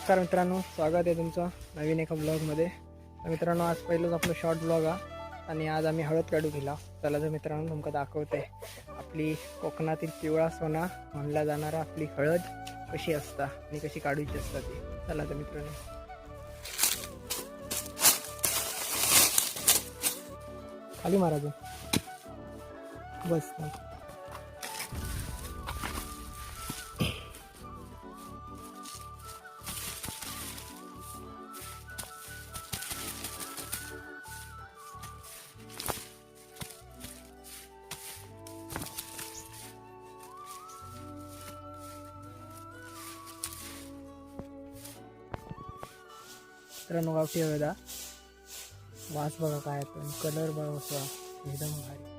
नमस्कार मित्रांनो, स्वागत आहे तुमचं नवीन एका ब्लॉगमध्ये. तर मित्रांनो, आज पहिलंच आपलं शॉर्ट ब्लॉग आहे आणि आज आम्ही हळद काढू गेला. चला तर मित्रांनो, तुमका दाखवते आपली कोकणातील पिवळा सोना म्हणला जाणारा आपली हळद कशी असता आणि कशी काढूची असता ती. चला तर मित्रांनो, खाली मारायचं बस. मित्रांनो, गावठी हळद वास बघा काय, पण कलर बघा असा एकदम भारी.